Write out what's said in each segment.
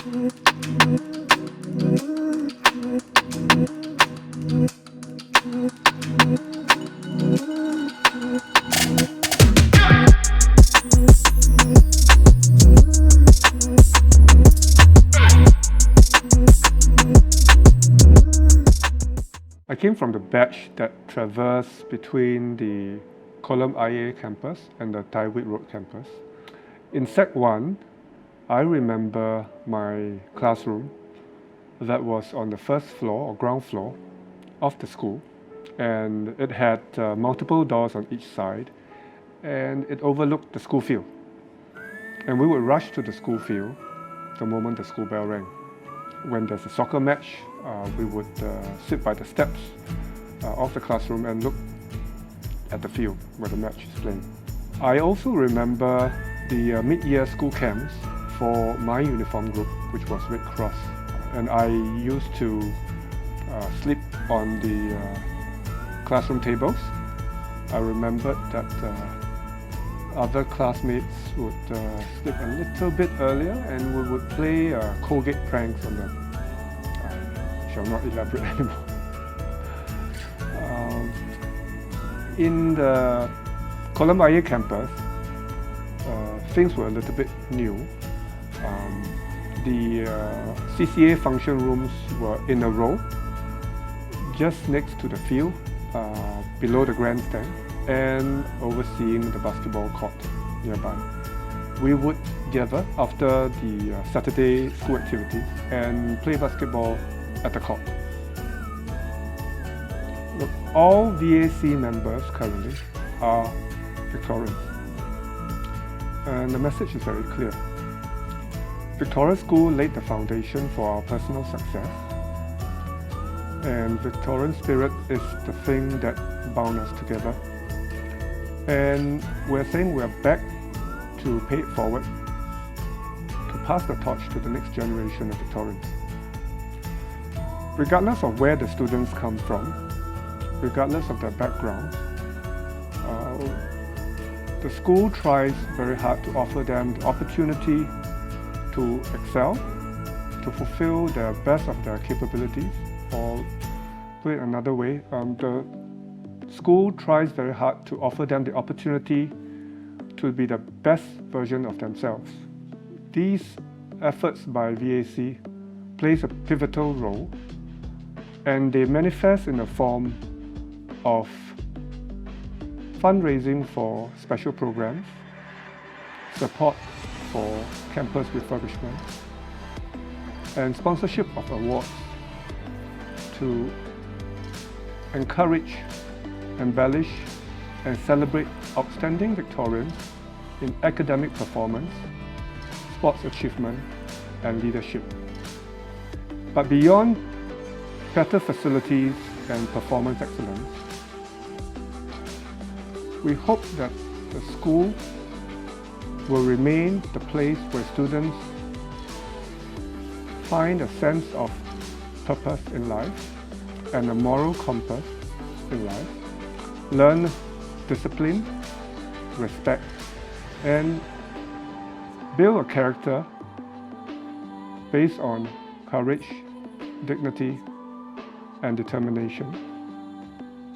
I came from the batch that traversed between the Colum IA campus and the Taiwit Road campus. In Sec 1, I remember my classroom that was on the first floor or ground floor of the school, and it had multiple doors on each side, and it overlooked the school field. And we would rush to the school field the moment the school bell rang. When there's a soccer match, we would sit by the steps of the classroom and look at the field where the match is playing. I also remember the mid-year school camps for my uniform group, which was Red Cross. And I used to sleep on the classroom tables. I remembered that other classmates would sleep a little bit earlier, and we would play Colgate pranks on them. I shall not elaborate anymore. In the Colum IA campus, things were a little bit new. The CCA function rooms were in a row, just next to the field, below the grandstand, and overseeing the basketball court nearby. We would gather after the Saturday school activities and play basketball at the court. Look, all VAC members currently are Victorians, and the message is very clear. Victoria School laid the foundation for our personal success, and Victorian spirit is the thing that bound us together. And we're saying we're back to pay it forward, to pass the torch to the next generation of Victorians. Regardless of where the students come from, regardless of their background, the school tries very hard to offer them the opportunity to excel, to fulfill the best of their capabilities, or put it another way, the school tries very hard to offer them the opportunity to be the best version of themselves. These efforts by VAC plays a pivotal role, and they manifest in the form of fundraising for special programs, support for campus refurbishment, and sponsorship of awards to encourage, embellish, and celebrate outstanding Victorians in academic performance, sports achievement, and leadership. But beyond better facilities and performance excellence, we hope that the school will remain the place where students find a sense of purpose in life and a moral compass in life, learn discipline, respect, and build a character based on courage, dignity, and determination.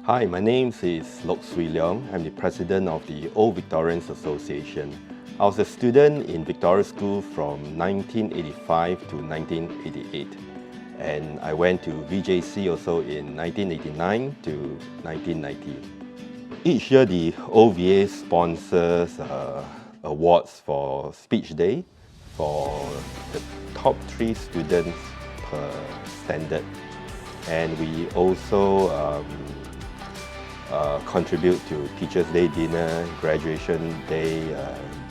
Hi, my name is Lok Swee Leong. I'm the president of the Old Victorians Association. I was a student in Victoria School from 1985 to 1988. And I went to VJC also in 1989 to 1990. Each year, the OVA sponsors awards for Speech Day for the top 3 students per standard. And we also contribute to Teachers' Day dinner, Graduation Day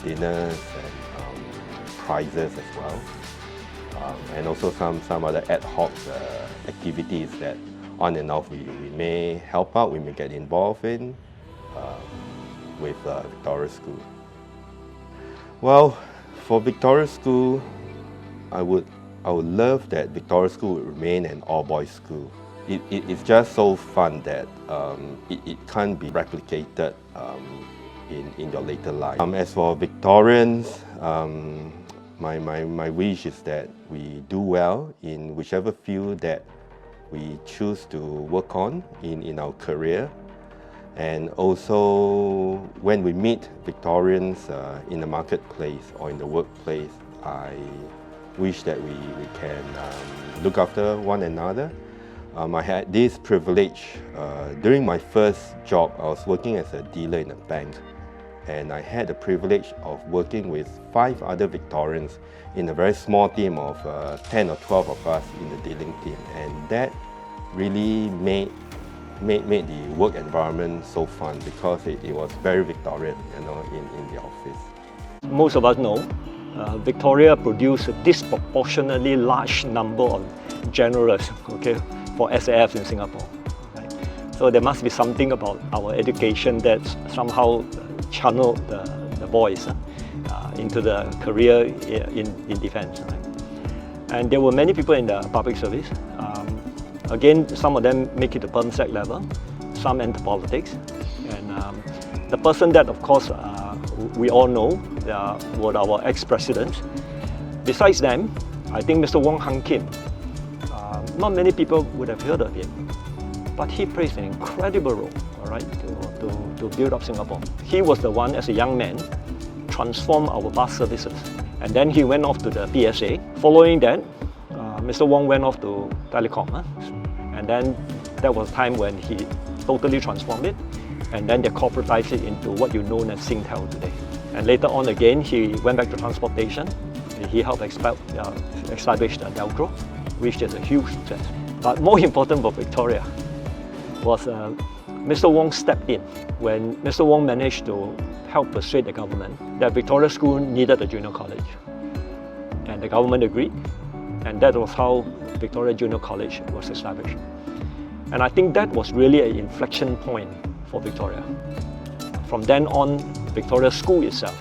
dinners, and prizes as well. And also some other ad hoc activities that on and off we may help out, we may get involved in with Victoria School. Well, for Victoria School, I would love that Victoria School would remain an all-boys school. It's just so fun that it can't be replicated in your later life. As for Victorians, My wish is that we do well in whichever field that we choose to work on in our career. And also, when we meet Victorians in the marketplace or in the workplace, I wish that we can look after one another. I had this privilege during my first job. I was working as a dealer in a bank, and I had the privilege of working with 5 other Victorians in a very small team of 10 or 12 of us in the dealing team, and that really made the work environment so fun because it was very Victorian, you know, in the office. Most of us know Victoria produced a disproportionately large number of generals, okay, for SAFs in Singapore. Right? So there must be something about our education that somehow channeled the boys into the career in defense. Right? And there were many people in the public service. Again, some of them make it to perm-sec level, some enter politics. And the person that, of course, we all know were our ex-presidents. Besides them, I think Mr. Wong Hang Kim, not many people would have heard of him, but he plays an incredible role, all right, to build up Singapore. He was the one, as a young man, transformed our bus services. And then he went off to the PSA. Following that, Mr. Wong went off to telecom. And then that was time when he totally transformed it. And then they corporatized it into what you know as Singtel today. And later on again, he went back to transportation. He helped establish the Delgro, which is a huge success. But more important for Victoria was Mr. Wong stepped in when Mr. Wong managed to help persuade the government that Victoria School needed a junior college. And the government agreed, and that was how Victoria Junior College was established. And I think that was really an inflection point for Victoria. From then on, Victoria School itself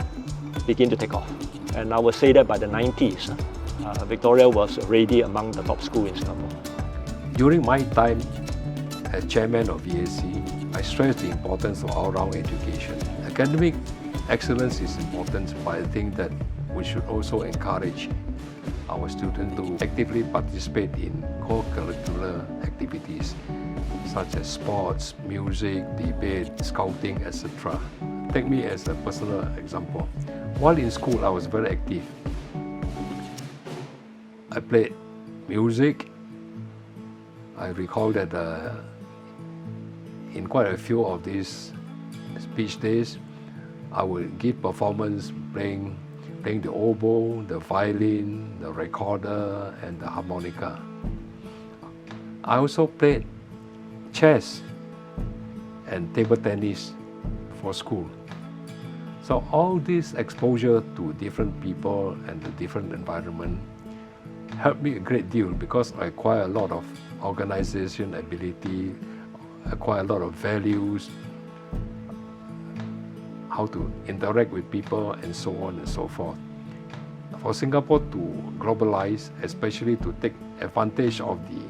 began to take off. And I would say that by the 90s, Victoria was already among the top schools in Singapore. During my time as chairman of VAC, I stressed the importance of all-round education. Academic excellence is important, but I think that we should also encourage our students to actively participate in co-curricular activities such as sports, music, debate, scouting, etc. Take me as a personal example. While in school, I was very active. I played music. I recall that in quite a few of these speech days, I would give performance playing the oboe, the violin, the recorder, and the harmonica. I also played chess and table tennis for school. So all this exposure to different people and the different environment helped me a great deal because I acquired a lot of organization ability, acquired a lot of values, how to interact with people, and so on and so forth. For Singapore to globalize, especially to take advantage of the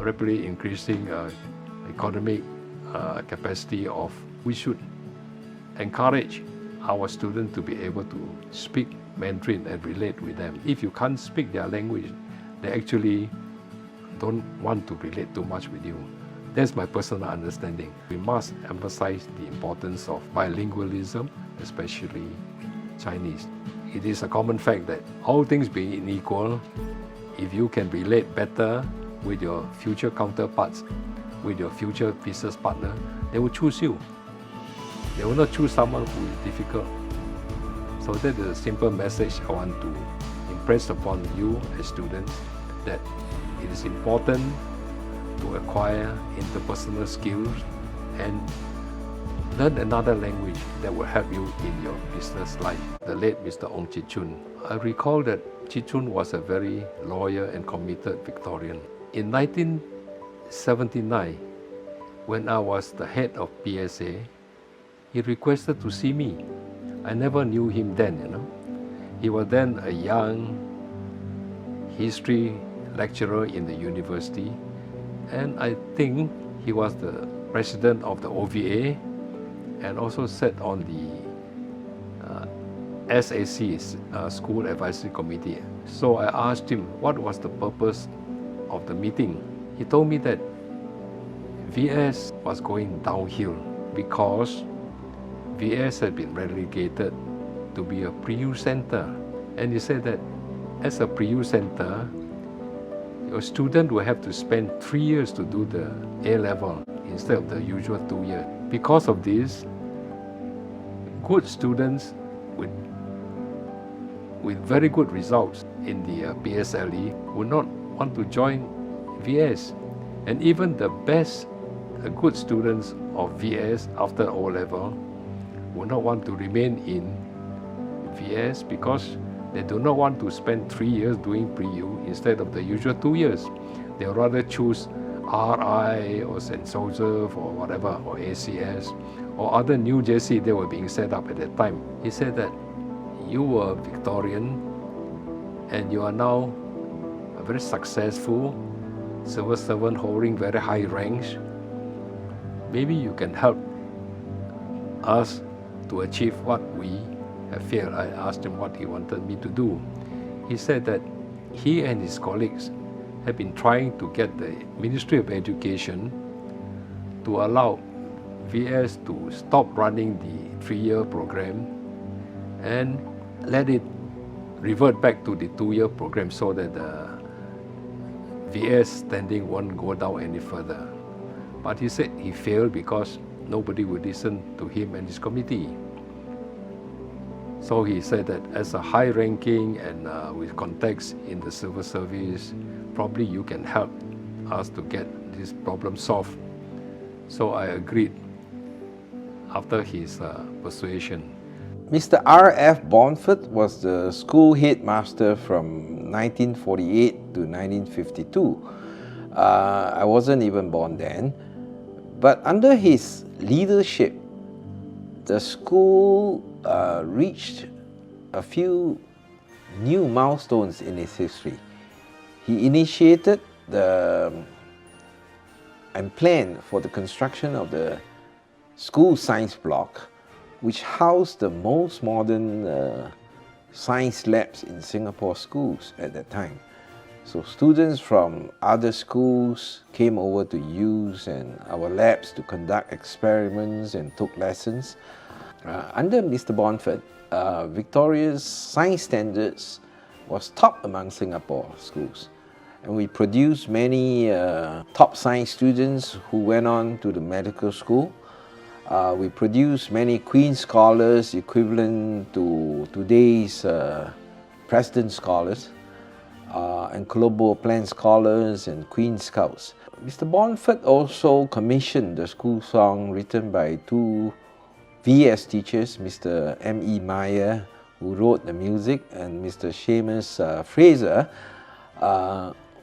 rapidly increasing economic capacity we should encourage our students to be able to speak Mandarin and relate with them. If you can't speak their language, they actually don't want to relate too much with you. That's my personal understanding. We must emphasize the importance of bilingualism, especially Chinese. It is a common fact that all things being equal, if you can relate better with your future counterparts, with your future business partner, they will choose you. They will not choose someone who is difficult. So that is a simple message I want to impress upon you as students, that it is important to acquire interpersonal skills and learn another language that will help you in your business life. The late Mr. Chi Chun. I recall that Chi Chun was a very loyal and committed Victorian. In 1979, when I was the head of PSA, he requested to see me. I never knew him then, He was then a young history lecturer in the university, and I think he was the president of the OVA and also sat on the SAC, School Advisory Committee. So I asked him what was the purpose of the meeting. He told me that VS was going downhill because VS had been relegated to be a pre-U center. And he said that as a pre-U center, your student will have to spend 3 years to do the A-level instead of the usual 2 years. Because of this, good students with very good results in the PSLE would not want to join VS. And even the best good students of VS after O-level would not want to remain in VS because they do not want to spend 3 years doing pre-U instead of the usual 2 years. They would rather choose RI or St. Joseph or whatever, or ACS or other new JC that were being set up at that time. He said that you were Victorian and you are now a very successful civil servant holding very high ranks. Maybe you can help us to achieve what we have failed. I asked him what he wanted me to do. He said that he and his colleagues have been trying to get the Ministry of Education to allow VS to stop running the 3-year program and let it revert back to the 2-year program so that the VS standing won't go down any further. But he said he failed because nobody would listen to him and his committee. So he said that as a high ranking and with contacts in the civil service, probably you can help us to get this problem solved. So I agreed after his persuasion. Mr RF Bondford was the school headmaster from 1948 to 1952. I wasn't even born then. But under his leadership, the school reached a few new milestones in its history. He initiated and planned for the construction of the school science block, which housed the most modern science labs in Singapore schools at that time. So students from other schools came over to use our labs to conduct experiments and took lessons. Under Mr Bondford, Victoria's science standards was top among Singapore schools. And we produced many top science students who went on to the medical school. We produced many Queen Scholars equivalent to today's President Scholars and Colombo Plan Scholars and Queen Scouts. Mr Bondford also commissioned the school song written by two VS teachers, Mr M.E. Meyer, who wrote the music, and Mr Seamus Fraser,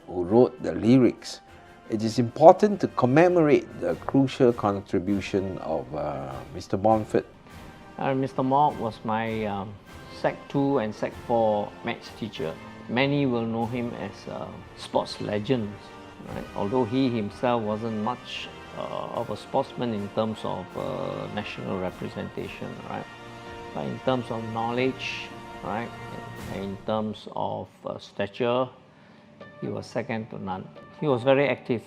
who wrote the lyrics. It is important to commemorate the crucial contribution of Mr Bondford. Mr Mok was my Sec 2 and Sec 4 maths teacher. Many will know him as a sports legend, right? Although he himself wasn't much of a sportsman in terms of national representation, right? But in terms of knowledge, right, and in terms of stature, he was second to none. He was very active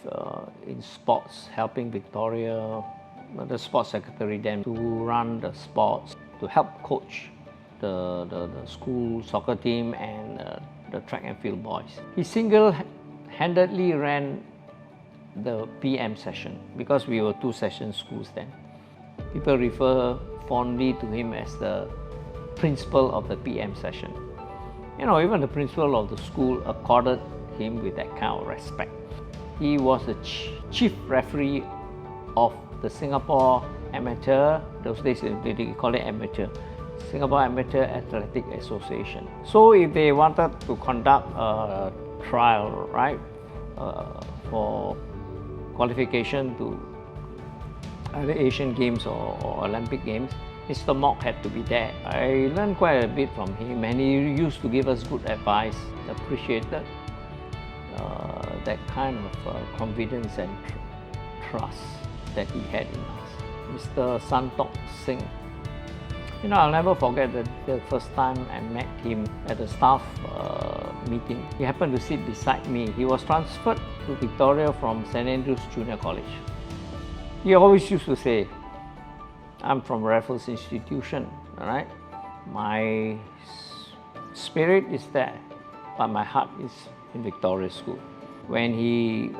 in sports, helping Victoria, the sports secretary then, to run the sports, to help coach the school soccer team and the track and field boys. He single-handedly ran the PM session because we were 2-session schools then. People refer fondly to him as the principal of the PM session. You know, even the principal of the school accorded him with that kind of respect. He was the chief referee of the Singapore Amateur, those days they call it amateur, Singapore Amateur Athletic Association. So if they wanted to conduct a trial, right, for qualification to either Asian Games or Olympic Games, Mr Mok had to be there. I learned quite a bit from him, and he used to give us good advice, appreciated that kind of confidence and trust that he had in us. Mr Santok Singh You know, I'll never forget the first time I met him at a staff meeting. He happened to sit beside me. He was transferred to Victoria from St Andrews Junior College. He always used to say, I'm from Raffles Institution, all right? My spirit is there, but my heart is in Victoria School. When he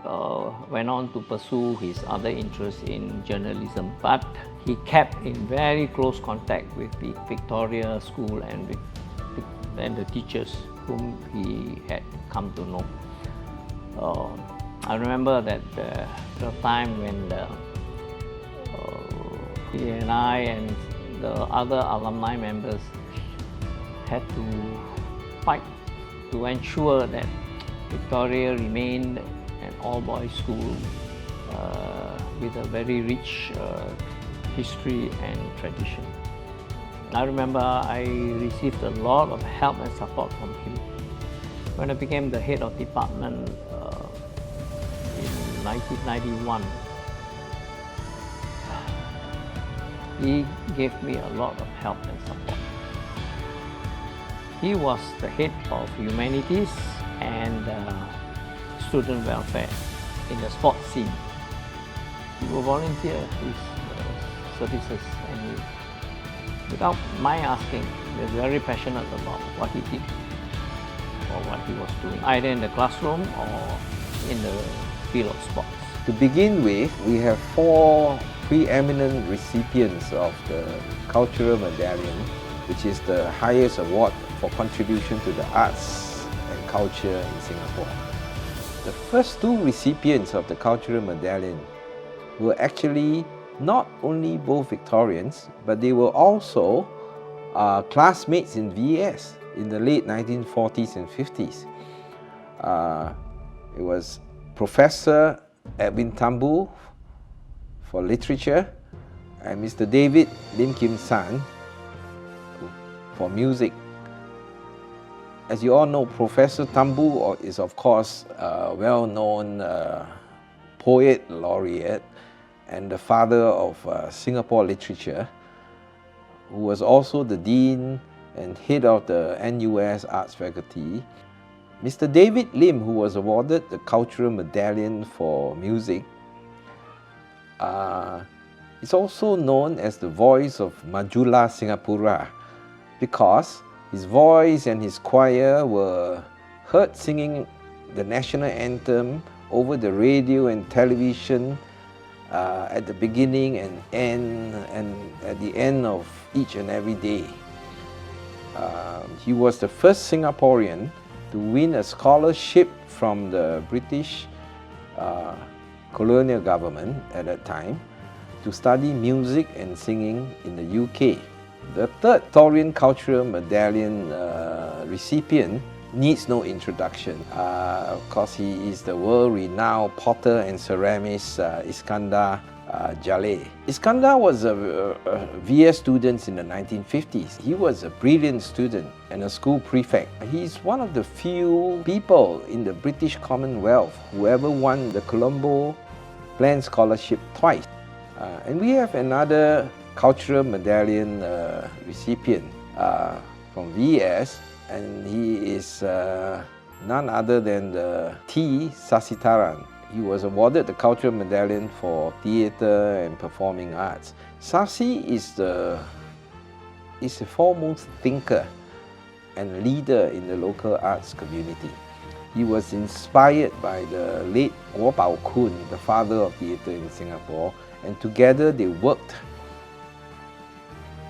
went on to pursue his other interests in journalism, but he kept in very close contact with the Victoria School and the teachers whom he had come to know. I remember that the time when he and I and the other alumni members had to fight to ensure that Victoria remained an all-boys school with a very rich history and tradition. I remember I received a lot of help and support from him. When I became the head of department in 1991, he gave me a lot of help and support. He was the head of humanities and student welfare in the sports scene. He will volunteer his services, and without my asking, he was very passionate about what he did or what he was doing, either in the classroom or in the field of sports. To begin with, we have 4 preeminent recipients of the Cultural Medallion, which is the highest award for contribution to the arts and culture in Singapore. The first 2 recipients of the Cultural Medallion were actually not only both Victorians, but they were also classmates in VS in the late 1940s and 50s. It was Professor Edwin Tambu for literature and Mr. David Lim Kim San for music. As you all know, Professor Tambu is of course a well-known poet laureate and the father of Singapore literature, who was also the dean and head of the NUS Arts Faculty. Mr. David Lim, who was awarded the Cultural Medallion for music, is also known as the voice of Majula Singapura because his voice and his choir were heard singing the national anthem over the radio and television at the beginning and end and at the end of each and every day. He was the first Singaporean to win a scholarship from the British colonial government at that time to study music and singing in the UK. The third Victorian Cultural Medallion recipient needs no introduction. Of course, he is the world-renowned potter and ceramist Iskandar Jaleh. Iskandar was a VS student in the 1950s. He was a brilliant student and a school prefect. He is one of the few people in the British Commonwealth who ever won the Colombo Plan Scholarship twice. And we have another Cultural Medallion recipient from VS, and he is none other than the T. Sasitharan. He was awarded the Cultural Medallion for Theatre and Performing Arts. Sasi is the foremost thinker and leader in the local arts community. He was inspired by the late Guo Bao Kun, the father of theatre in Singapore, and together they worked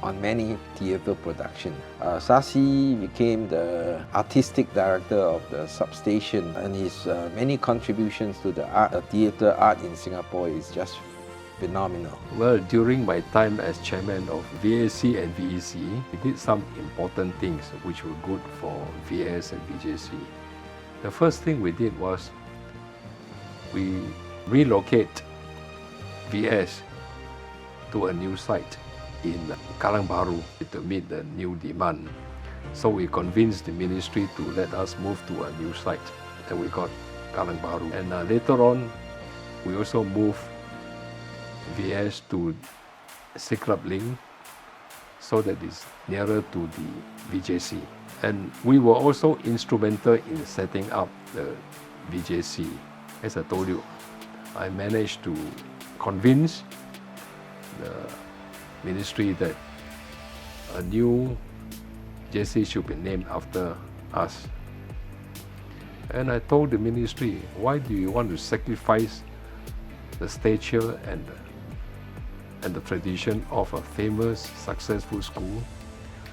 on many theatre productions. Sasi became the artistic director of the Substation, and his many contributions to the theatre art in Singapore is just phenomenal. Well, during my time as chairman of VAC and VEC, we did some important things which were good for VS and BJC. The first thing we did was we relocate VS to a new site in Kallang Baru to meet the new demand. So we convinced the ministry to let us move to a new site, and we got Kallang Baru. And later on, we also moved VS to Siglap Link so that it's nearer to the VJC. And we were also instrumental in setting up the VJC. As I told you, I managed to convince the ministry that a new JC should be named after us. And I told the ministry, why do you want to sacrifice the stature and the tradition of a famous, successful school,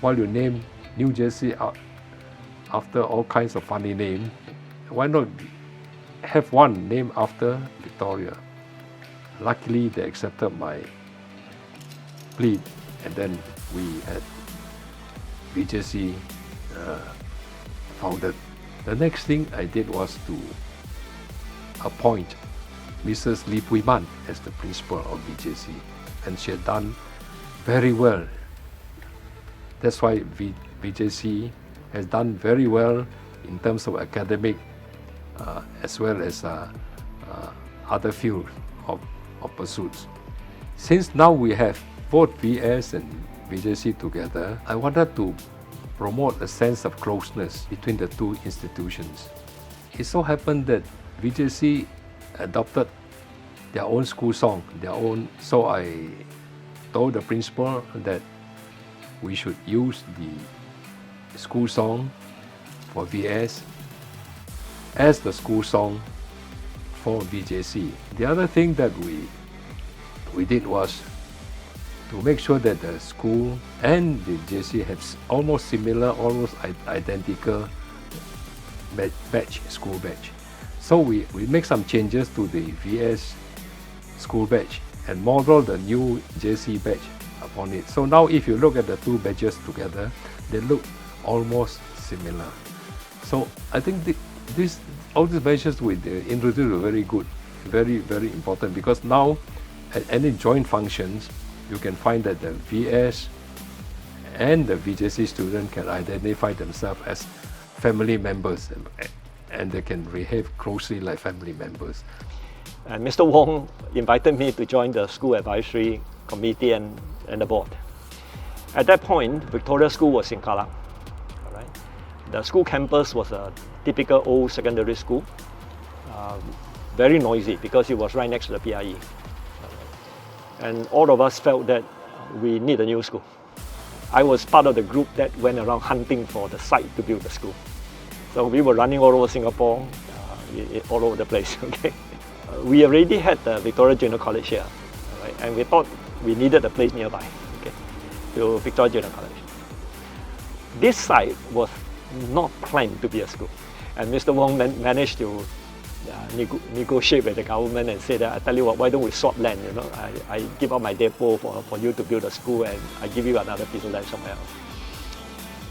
while you name New Jersey after all kinds of funny names? Why not have one named after Victoria? Luckily, they accepted my plea, and then we had VJC founded. The next thing I did was to appoint Mrs. Lee Pui Man as the principal of VJC, and she had done very well. That's why VJC has done very well in terms of academic as well as other fields of pursuits. Since now we have both VS and VJC together, I wanted to promote a sense of closeness between the two institutions. It so happened that VJC adopted their own school song, so I told the principal that we should use the school song for VS as the school song for VJC. The other thing that we did was to make sure that the school and the JC have almost similar, almost identical school badge. So we make some changes to the VS school badge and model the new JC badge upon it. So now if you look at the two badges together, they look almost similar. So I think all these measures we introduced were very good, very, very important, because now at any joint functions, you can find that the VS and the VJC student can identify themselves as family members, and they can behave closely like family members. And Mr. Wong invited me to join the school advisory committee and the board. At that point, Victoria School was in Kallang. Right? The school campus was a typical old secondary school, very noisy because it was right next to the PIE. And all of us felt that we need a new school. I was part of the group that went around hunting for the site to build the school. So we were running all over Singapore, all over the place. Okay, we already had the Victoria Junior College here, right? And we thought we needed a place nearby, okay, to Victoria Junior College. This site was not planned to be a school, and Mr. Wong managed to negotiate with the government and say that, I tell you what, why don't we swap land, you know, I give up my depot for you to build a school, and I give you another piece of land somewhere else.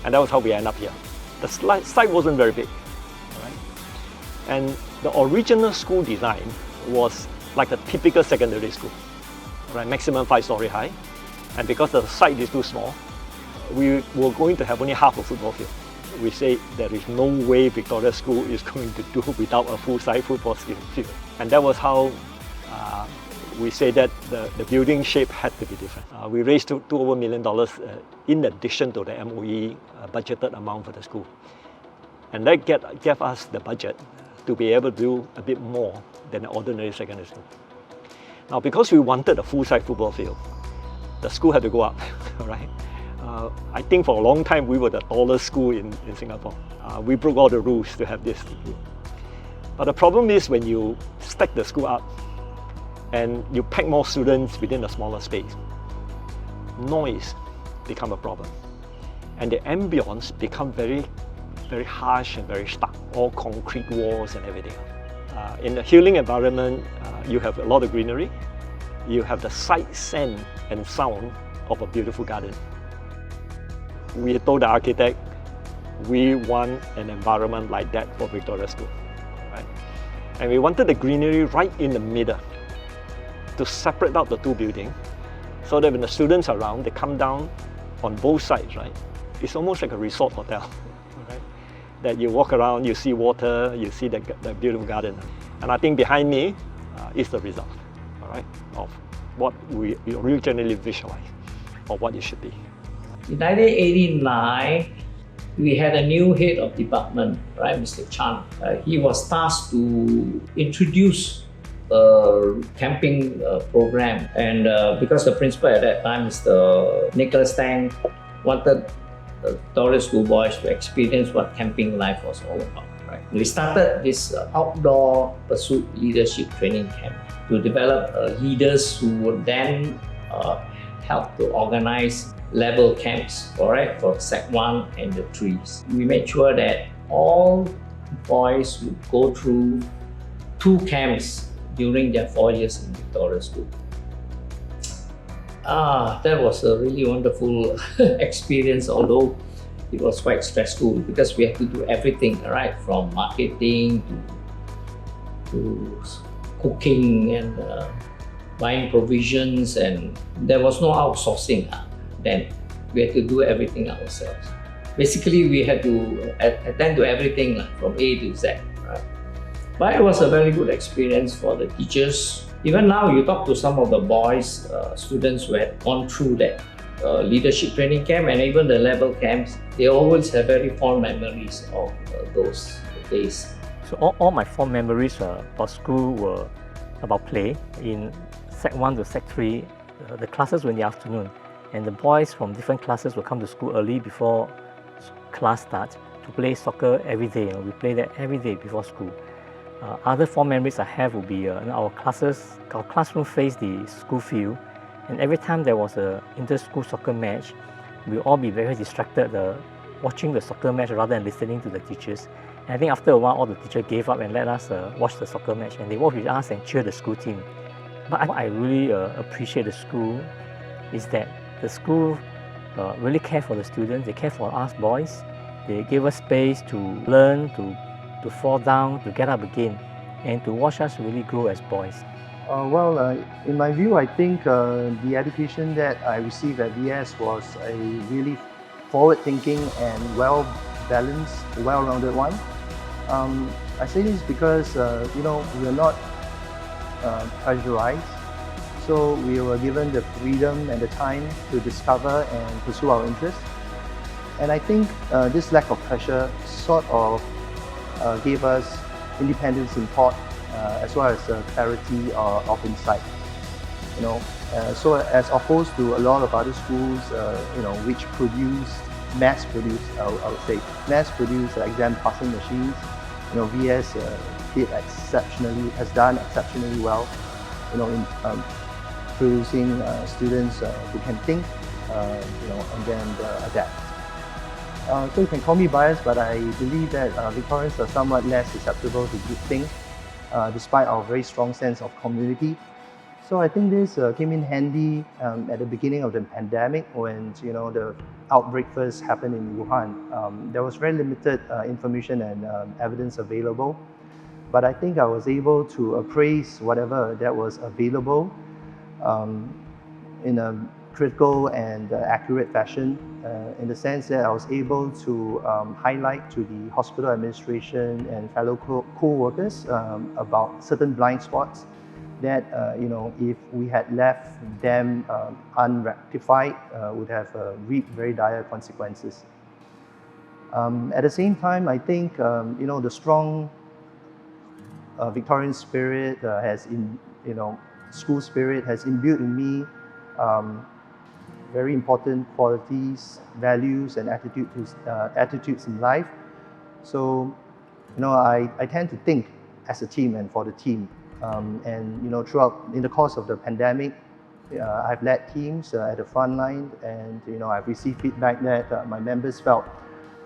And that was how we end up here. The site wasn't very big, right? And the original school design was like a typical secondary school, right? Maximum 5-story high. And because the site is too small, we were going to have only half a football field. We say there is no way Victoria School is going to do without a full-size football field. And that was how we say that the building shape had to be different. We raised $2 million in addition to the MOE budgeted amount for the school. And that gave us the budget to be able to do a bit more than an ordinary secondary school. Now, because we wanted a full-size football field, the school had to go up, right? I think for a long time we were the tallest school in Singapore. We broke all the rules to have this. But the problem is when you stack the school up and you pack more students within a smaller space, noise become a problem. And the ambience become very, very harsh and very stark, all concrete walls and everything. In a healing environment, you have a lot of greenery. You have the sight, scent and sound of a beautiful garden. We told the architect, we want an environment like that for Victoria School, right? And we wanted the greenery right in the middle to separate out the two buildings, so that when the students are around, they come down on both sides, right? It's almost like a resort hotel, right? That you walk around, you see water, you see the beautiful garden. And I think behind me is the result, all right, of what we originally visualized, or what it should be. In 1989, we had a new head of department, right, Mr. Chan. He was tasked to introduce a camping program, and because the principal at that time, Mr. Nicholas Tang, wanted Victoria schoolboys to experience what camping life was all about. Right? We started this outdoor pursuit leadership training camp to develop leaders who would then help to organize level camps, correct, for Sec 1 and the 3s. We made sure that all boys would go through 2 camps during their 4 years in Victoria School. That was a really wonderful experience, although it was quite stressful because we had to do everything, right, from marketing to cooking and buying provisions, and there was no outsourcing then. We had to do everything ourselves. Basically, we had to attend to everything from A to Z. Right? But it was a very good experience for the teachers. Even now, you talk to some of the boys, students who had gone through that leadership training camp and even the level camps, they always have very fond memories of those days. So all my fond memories about school were about play. In Sec 1 to Sec 3, the classes were in the afternoon, and the boys from different classes will come to school early before class starts to play soccer every day. We play that every day before school. Other fond memories I have would be our classroom faced the school field, and every time there was an inter-school soccer match, we'll all be very distracted watching the soccer match rather than listening to the teachers. And I think after a while, all the teachers gave up and let us watch the soccer match, and they watch with us and cheer the school team. But what I really appreciate the school is that the school really care for the students. They care for us boys. They give us space to learn, to fall down, to get up again, and to watch us really grow as boys. In my view, I think the education that I received at VS was a really forward-thinking and well-balanced, well-rounded one. I say this because we are not pressurized, so we were given the freedom and the time to discover and pursue our interests. And I think this lack of pressure sort of gave us independence in thought, as well as clarity of insight. So as opposed to a lot of other schools, which mass-produced exam passing machines, VS has done exceptionally well, in producing students who can think, and then adapt. So you can call me biased, but I believe that Victorians are somewhat less susceptible to groupthink, despite our very strong sense of community. So I think this came in handy at the beginning of the pandemic when the outbreak first happened in Wuhan. There was very limited information and evidence available, but I think I was able to appraise whatever that was available in a critical and accurate fashion, in the sense that I was able to highlight to the hospital administration and fellow co-workers about certain blind spots that if we had left them unrectified, would have reaped very dire consequences. At the same time, I think the strong Victorian spirit school spirit has imbued in me very important qualities, values, and attitudes in life. So, I tend to think as a team and for the team. And throughout in the course of the pandemic, I've led teams at the front line, and I've received feedback that my members felt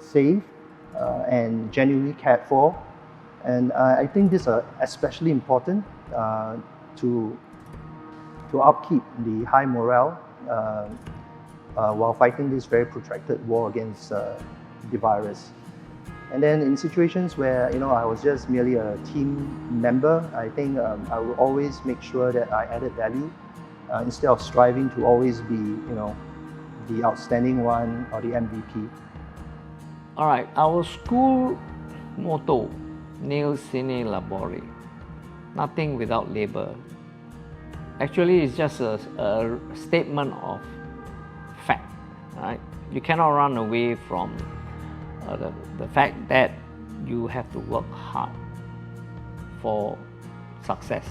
safe and genuinely cared for. And I think this is especially important to upkeep the high morale while fighting this very protracted war against the virus. And then in situations where I was just merely a team member, I think I will always make sure that I added value instead of striving to always be the outstanding one or the MVP. All right, our school motto, nil sine labore, nothing without labor. Actually, it's just a statement of fact, right? You cannot run away from the fact that you have to work hard for success.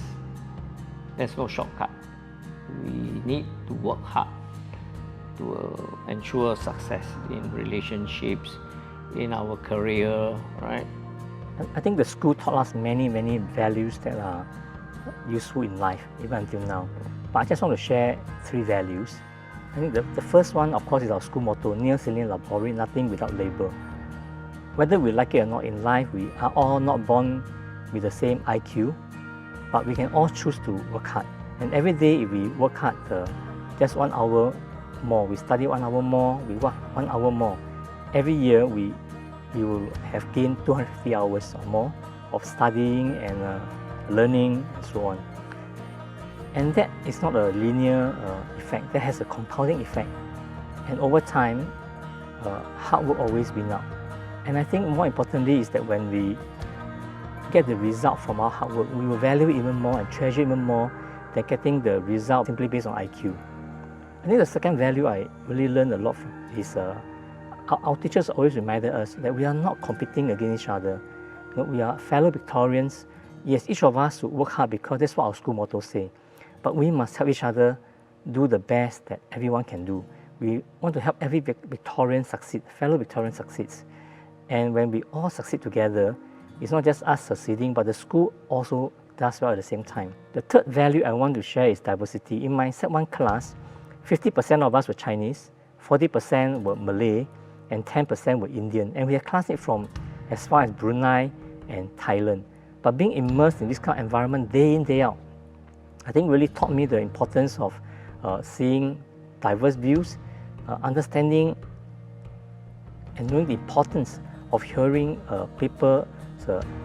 There's no shortcut. We need to work hard to ensure success in relationships, in our career, right? I think the school taught us many values that are useful in life, even until now. But I just want to share 3 values. I think the first one, of course, is our school motto, nil sine labore, nothing without labor. Whether we like it or not in life, we are all not born with the same IQ, but we can all choose to work hard. And every day, if we work hard just 1 hour more, we study 1 hour more, we work 1 hour more, every year we will have gained 250 hours or more of studying and learning and so on. And that is not a linear effect, that has a compounding effect. And over time, hard work always wins out. And I think more importantly is that when we get the result from our hard work, we will value it even more and treasure even more than getting the result simply based on IQ. I think the second value I really learned a lot from is our teachers always reminded us that we are not competing against each other. You know, we are fellow Victorians. Yes, each of us should work hard because that's what our school motto say. But we must help each other do the best that everyone can do. We want to help every Victorian succeed, fellow Victorian succeeds. And when we all succeed together, it's not just us succeeding, but the school also does well at the same time. The third value I want to share is diversity. In my Set 1 class, 50% of us were Chinese, 40% were Malay, and 10% were Indian. And we had classmates from as far as Brunei and Thailand. But being immersed in this kind of environment day in, day out, I think really taught me the importance of seeing diverse views, understanding and knowing the importance of hearing people's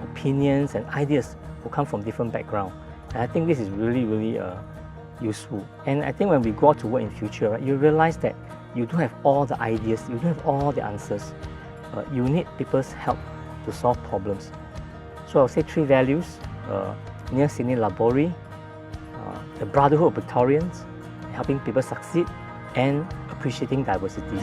opinions and ideas who come from different backgrounds. And I think this is really useful. And I think when we go out to work in future, right, you realize that you don't have all the ideas, you don't have all the answers. You need people's help to solve problems. So I'll say 3 values, nil sine labore, the brotherhood of Victorians, helping people succeed, and appreciating diversities.